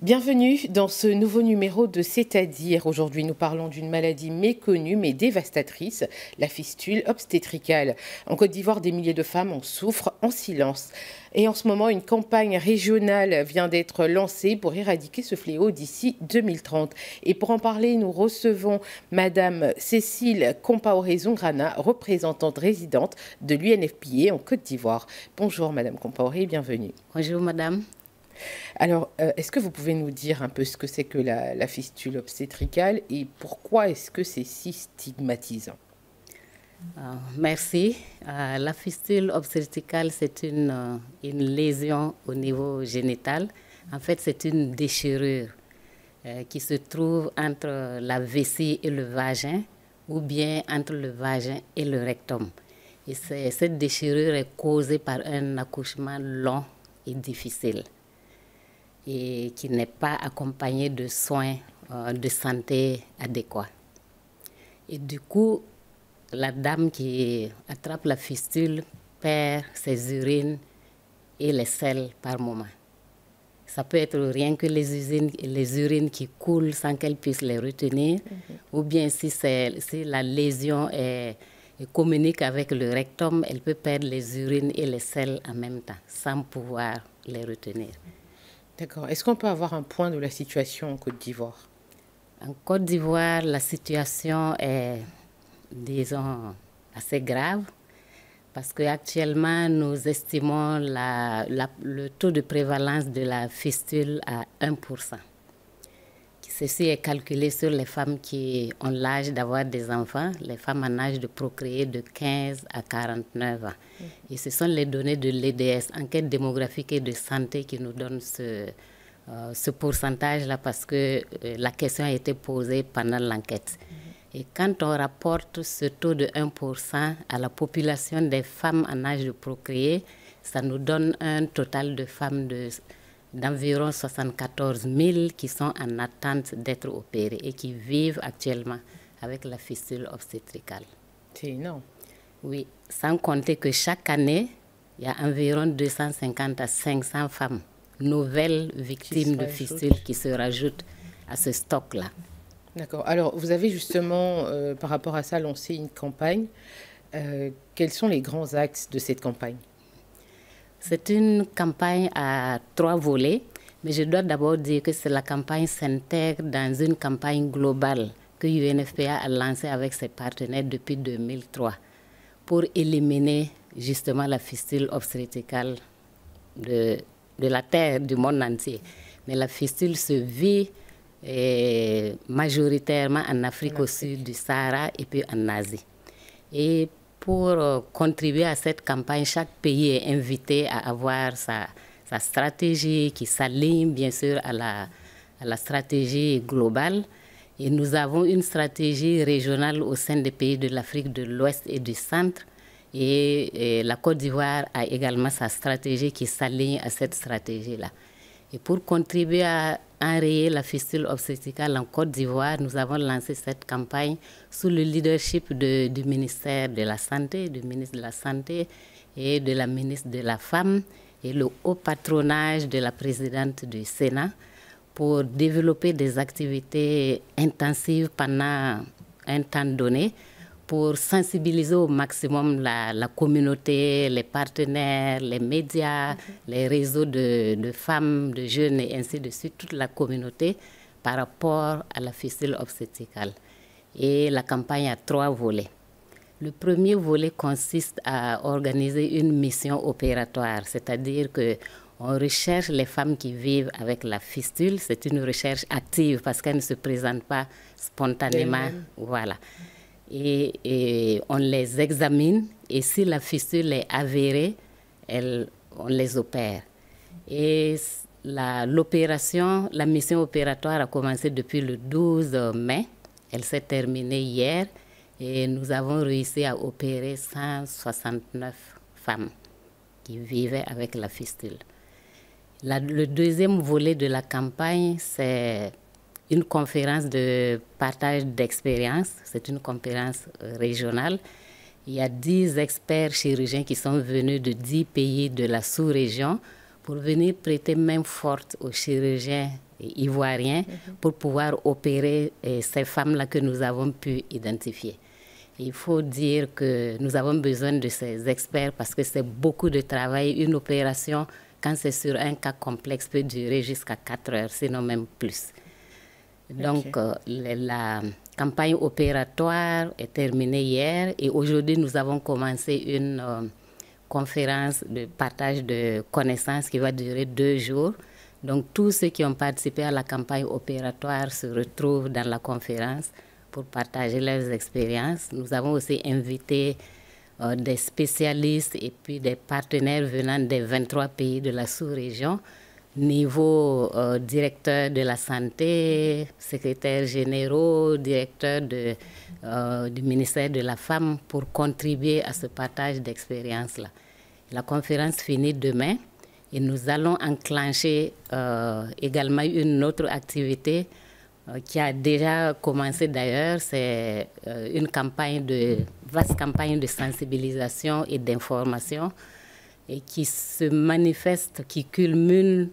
Bienvenue dans ce nouveau numéro de C'est-à-dire. Aujourd'hui, nous parlons d'une maladie méconnue mais dévastatrice, la fistule obstétricale. En Côte d'Ivoire, des milliers de femmes en souffrent en silence. Et en ce moment, une campagne régionale vient d'être lancée pour éradiquer ce fléau d'ici 2030. Et pour en parler, nous recevons Madame Cécile Compaoré-Zongrana, représentante résidente de l'UNFPA en Côte d'Ivoire. Bonjour Madame Compaoré, bienvenue. Bonjour Madame. Alors, est-ce que vous pouvez nous dire un peu ce que c'est que la fistule obstétricale et pourquoi est-ce que c'est si stigmatisant? Merci. La fistule obstétricale, c'est une lésion au niveau génital. En fait, c'est une déchirure qui se trouve entre la vessie et le vagin ou bien entre le vagin et le rectum. Et cette déchirure est causée par un accouchement long et difficile, et qui n'est pas accompagné de soins de santé adéquats. Et du coup, la dame qui attrape la fistule perd ses urines et les selles par moment. Ça peut être rien que les urines qui coulent sans qu'elle puisse les retenir, ou bien si la lésion communique avec le rectum, elle peut perdre les urines et les selles en même temps, sans pouvoir les retenir. D'accord. Est-ce qu'on peut avoir un point de la situation en Côte d'Ivoire? En Côte d'Ivoire, la situation est, disons, assez grave parce qu'actuellement, nous estimons le taux de prévalence de la fistule à 1%. Ceci est calculé sur les femmes qui ont l'âge d'avoir des enfants, les femmes en âge de procréer de 15 à 49 ans. Et ce sont les données de l'EDS, Enquête démographique et de santé, qui nous donnent ce pourcentage-là parce que la question a été posée pendant l'enquête. Et quand on rapporte ce taux de 1% à la population des femmes en âge de procréer, ça nous donne un total de femmes d'environ 74 000 qui sont en attente d'être opérées et qui vivent actuellement avec la fistule obstétricale. C'est énorme. Oui, sans compter que chaque année, il y a environ 250 à 500 femmes nouvelles victimes de fistules qui se rajoutent à ce stock-là. D'accord. Alors, vous avez justement, par rapport à ça, lancé une campagne. Quels sont les grands axes de cette campagne? C'est une campagne à 3 volets, mais je dois d'abord dire que la campagne s'intègre dans une campagne globale que l'UNFPA a lancée avec ses partenaires depuis 2003 pour éliminer justement la fistule obstétricale de la terre, du monde entier. Mais la fistule se vit majoritairement en Afrique au sud du Sahara et puis en Asie. Et pour contribuer à cette campagne, chaque pays est invité à avoir sa stratégie qui s'aligne bien sûr à la stratégie globale. Et nous avons une stratégie régionale au sein des pays de l'Afrique de l'Ouest et du Centre. Et la Côte d'Ivoire a également sa stratégie qui s'aligne à cette stratégie-là. Et pour contribuer à enrayer la fistule obstétricale en Côte d'Ivoire, nous avons lancé cette campagne sous le leadership du ministère de la Santé, du ministre de la Santé et de la ministre de la Femme et le haut patronage de la présidente du Sénat pour développer des activités intensives pendant un temps donné pour sensibiliser au maximum la communauté, les partenaires, les médias, les réseaux de femmes, de jeunes et ainsi de suite, toute la communauté par rapport à la fistule obstétricale. Et la campagne a 3 volets. Le premier volet consiste à organiser une mission opératoire, c'est-à-dire qu'on recherche les femmes qui vivent avec la fistule. C'est une recherche active parce qu'elle ne se présente pas spontanément. Voilà. Et on les examine et si la fistule est avérée, on les opère. Et la mission opératoire a commencé depuis le 12 mai. Elle s'est terminée hier et nous avons réussi à opérer 169 femmes qui vivaient avec la fistule. Le deuxième volet de la campagne, c'est une conférence de partage d'expérience. C'est une conférence régionale. Il y a 10 experts chirurgiens qui sont venus de 10 pays de la sous-région pour venir prêter main forte aux chirurgiens ivoiriens pour pouvoir opérer ces femmes-là que nous avons pu identifier. Il faut dire que nous avons besoin de ces experts parce que c'est beaucoup de travail. Une opération, quand c'est sur un cas complexe, peut durer jusqu'à 4 heures, sinon même plus. Donc, la campagne opératoire est terminée hier et aujourd'hui, nous avons commencé une conférence de partage de connaissances qui va durer 2 jours. Donc, tous ceux qui ont participé à la campagne opératoire se retrouvent dans la conférence pour partager leurs expériences. Nous avons aussi invité des spécialistes et puis des partenaires venant des 23 pays de la sous-région, niveau directeur de la santé, secrétaire généraux, directeur du ministère de la Femme pour contribuer à ce partage d'expériences-là. La conférence finit demain et nous allons enclencher également une autre activité qui a déjà commencé d'ailleurs. C'est une vaste campagne de sensibilisation et d'information et qui se manifeste, qui culmine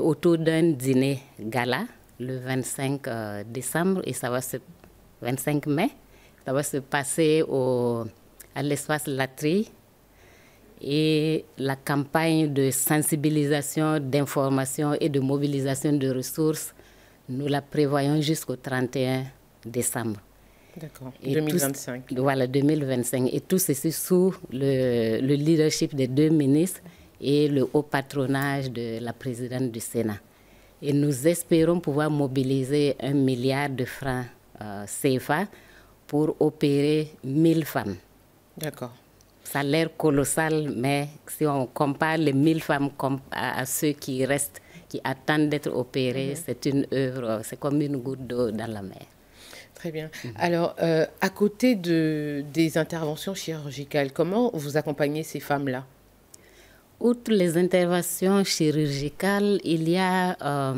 autour d'un dîner gala le 25 décembre et 25 mai. Ça va se passer à l'espace Latry. Et la campagne de sensibilisation, d'information et de mobilisation de ressources, nous la prévoyons jusqu'au 31 décembre. D'accord, 2025. Voilà, 2025. Et tout ceci sous le leadership des 2 ministres et le haut patronage de la présidente du Sénat. Et nous espérons pouvoir mobiliser 1 milliard de francs CFA pour opérer 1000 femmes. D'accord. Ça a l'air colossal, mais si on compare les 1000 femmes à ceux qui restent, qui attendent d'être opérés, c'est une œuvre, c'est comme une goutte d'eau dans la mer. Très bien. Alors, à côté des interventions chirurgicales, comment vous accompagnez ces femmes-là? Outre les interventions chirurgicales, il y a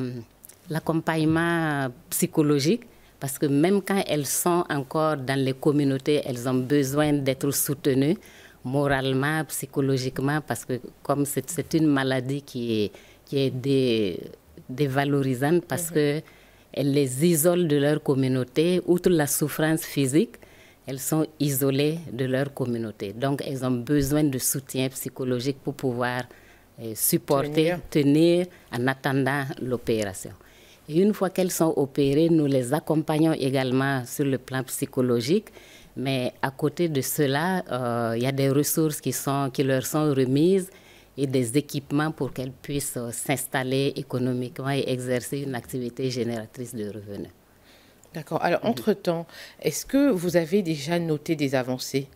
l'accompagnement psychologique, parce que même quand elles sont encore dans les communautés, elles ont besoin d'être soutenues moralement, psychologiquement, parce que comme c'est une maladie qui est dévalorisante, parce que elle les isole de leur communauté. Outre la souffrance physique, elles sont isolées de leur communauté. Donc, elles ont besoin de soutien psychologique pour pouvoir tenir en attendant l'opération. Et une fois qu'elles sont opérées, nous les accompagnons également sur le plan psychologique. Mais à côté de cela, il y a des ressources qui leur sont remises et des équipements pour qu'elles puissent s'installer économiquement et exercer une activité génératrice de revenus. D'accord. Alors, entre-temps, est-ce que vous avez déjà noté des avancées,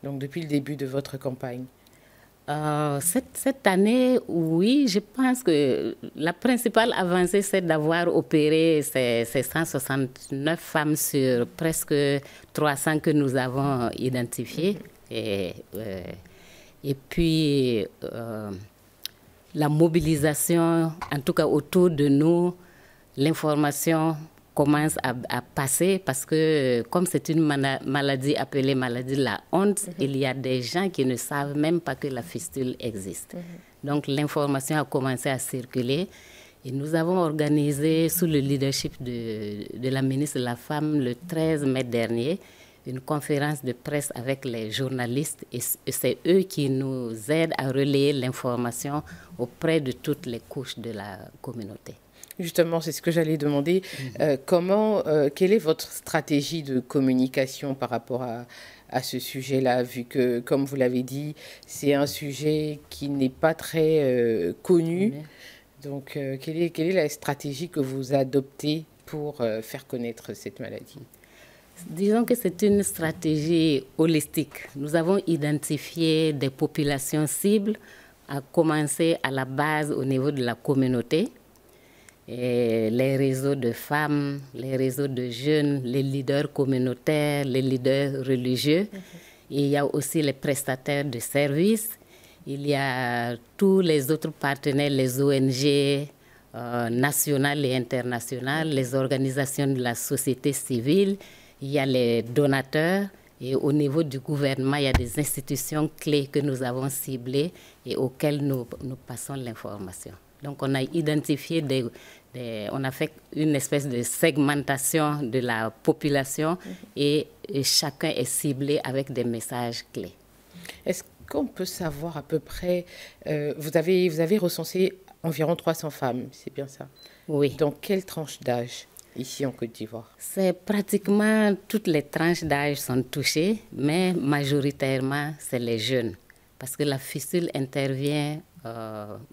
donc depuis le début de votre campagne? Cette année, oui, je pense que la principale avancée, c'est d'avoir opéré ces 169 femmes sur presque 300 que nous avons identifiées. Et puis, la mobilisation, en tout cas autour de nous, l'information commence à passer parce que comme c'est une maladie appelée maladie de la honte, il y a des gens qui ne savent même pas que la fistule existe. Donc l'information a commencé à circuler et nous avons organisé sous le leadership de la ministre de la Femme le 13 mai dernier une conférence de presse avec les journalistes et c'est eux qui nous aident à relayer l'information auprès de toutes les couches de la communauté. Justement, c'est ce que j'allais demander. Quelle est votre stratégie de communication par rapport à ce sujet-là, vu que, comme vous l'avez dit, c'est un sujet qui n'est pas très connu. Donc, quelle est la stratégie que vous adoptez pour faire connaître cette maladie? Disons que c'est une stratégie holistique. Nous avons identifié des populations cibles, à commencer à la base au niveau de la communauté. Et les réseaux de femmes, les réseaux de jeunes, les leaders communautaires, les leaders religieux. Il y a aussi les prestataires de services. Il y a tous les autres partenaires, les ONG nationales et internationales, les organisations de la société civile. Il y a les donateurs. Et au niveau du gouvernement, il y a des institutions clés que nous avons ciblées et auxquelles nous passons l'information. Donc on a identifié on a fait une espèce de segmentation de la population et chacun est ciblé avec des messages clés. Est-ce qu'on peut savoir à peu près, vous avez recensé environ 300 femmes, c'est bien ça? Oui. Dans quelle tranche d'âge ici en Côte d'Ivoire? C'est pratiquement toutes les tranches d'âge sont touchées, mais majoritairement c'est les jeunes. Parce que la fistule intervient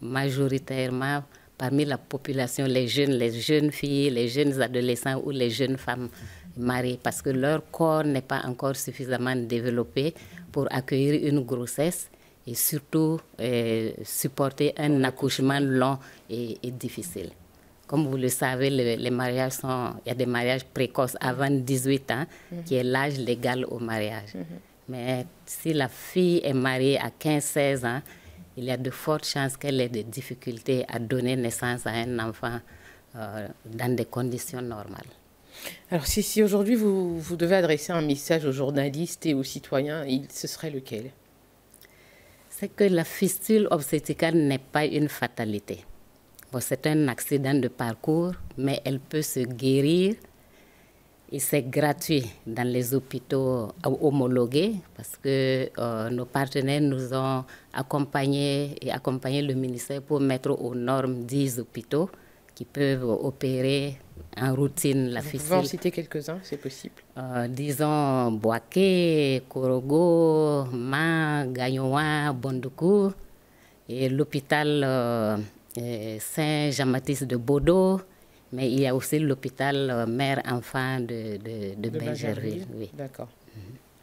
majoritairement parmi la population, les jeunes filles, les jeunes adolescents ou les jeunes femmes mariées, parce que leur corps n'est pas encore suffisamment développé pour accueillir une grossesse et surtout supporter un accouchement long et difficile. Comme vous le savez, les mariages il y a des mariages précoces avant 18 ans, qui est l'âge légal au mariage. Mais si la fille est mariée à 15-16 ans, il y a de fortes chances qu'elle ait des difficultés à donner naissance à un enfant dans des conditions normales. Alors si aujourd'hui vous devez adresser un message aux journalistes et aux citoyens, ce serait lequel? C'est que la fistule obstétricale n'est pas une fatalité. Bon, c'est un accident de parcours, mais elle peut se guérir et c'est gratuit dans les hôpitaux homologués parce que nos partenaires nous ont accompagnés le ministère pour mettre aux normes 10 hôpitaux qui peuvent opérer en routine la fistule. Vous pouvez en citer quelques-uns, c'est possible? Disons Boaké, Korogo, Ma, Gagnoa, Bondoukou et l'hôpital Saint-Jean-Baptiste de Bodo, mais il y a aussi l'hôpital mère-enfant de Bingerville. Oui. D'accord.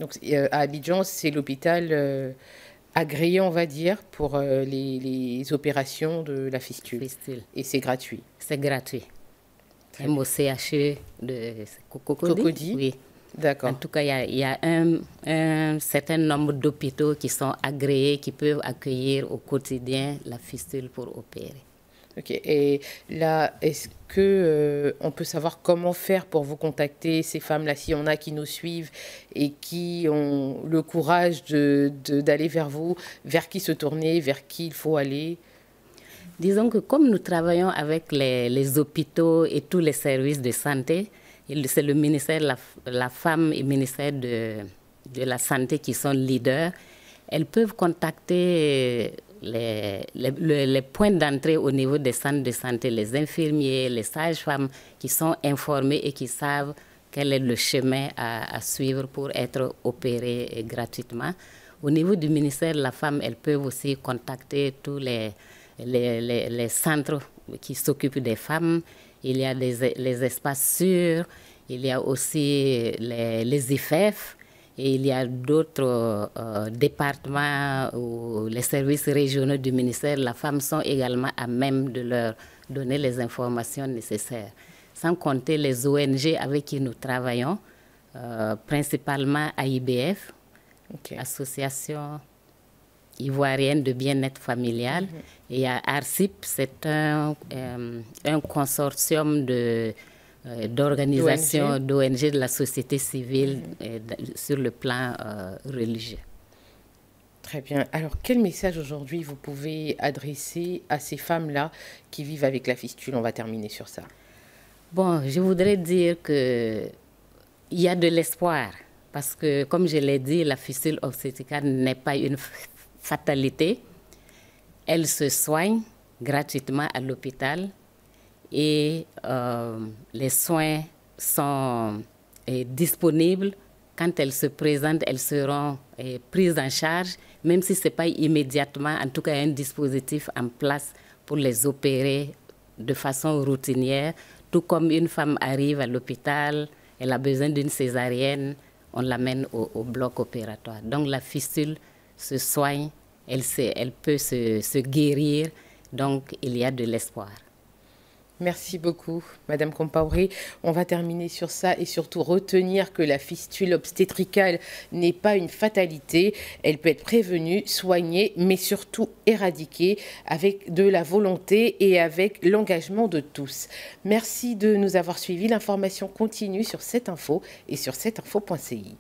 Donc à Abidjan, c'est l'hôpital agréé, on va dire, pour les opérations de la fistule. Et c'est gratuit? C'est gratuit. Même au CHU de Cocody. Oui. D'accord. En tout cas, il y a un certain nombre d'hôpitaux qui sont agréés, qui peuvent accueillir au quotidien la fistule pour opérer. Ok. Et là, est-ce qu'on peut savoir comment faire pour vous contacter, ces femmes-là, s'il y en a qui nous suivent et qui ont le courage d'aller vers vous, vers qui se tourner, vers qui il faut aller? Disons que comme nous travaillons avec les hôpitaux et tous les services de santé, c'est le ministère de la Femme et le ministère de la Santé qui sont leaders. Elles peuvent contacter les points d'entrée au niveau des centres de santé, les infirmiers, les sages-femmes qui sont informés et qui savent quel est le chemin à suivre pour être opérés gratuitement. Au niveau du ministère de la Femme, elles peuvent aussi contacter tous les centres qui s'occupent des femmes. Il y a les espaces sûrs, il y a aussi les IFEF, et il y a d'autres départements où les services régionaux du ministère de la Femme sont également à même de leur donner les informations nécessaires. Sans compter les ONG avec qui nous travaillons, principalement AIBF, Association ivoirienne de bien-être familial. Et il y a ARCIP, c'est un consortium d'organisations d'ONG de la société civile sur le plan religieux. Très bien. Alors, quel message aujourd'hui vous pouvez adresser à ces femmes-là qui vivent avec la fistule? On va terminer sur ça. Bon, je voudrais dire qu'il y a de l'espoir parce que, comme je l'ai dit, la fistule obstétricale n'est pas une fatalité. Elle se soigne gratuitement à l'hôpital et les soins sont disponibles. Quand elles se présentent, elles seront prises en charge, même si ce n'est pas immédiatement. En tout cas, il y a un dispositif en place pour les opérer de façon routinière. Tout comme une femme arrive à l'hôpital, elle a besoin d'une césarienne, on l'amène au bloc opératoire. Donc la fistule se soigne, elle peut se guérir, donc il y a de l'espoir. Merci beaucoup, Madame Compaoré. On va terminer sur ça et surtout retenir que la fistule obstétricale n'est pas une fatalité. Elle peut être prévenue, soignée, mais surtout éradiquée avec de la volonté et avec l'engagement de tous. Merci de nous avoir suivis. L'information continue sur cette info et sur cetteinfo.ci.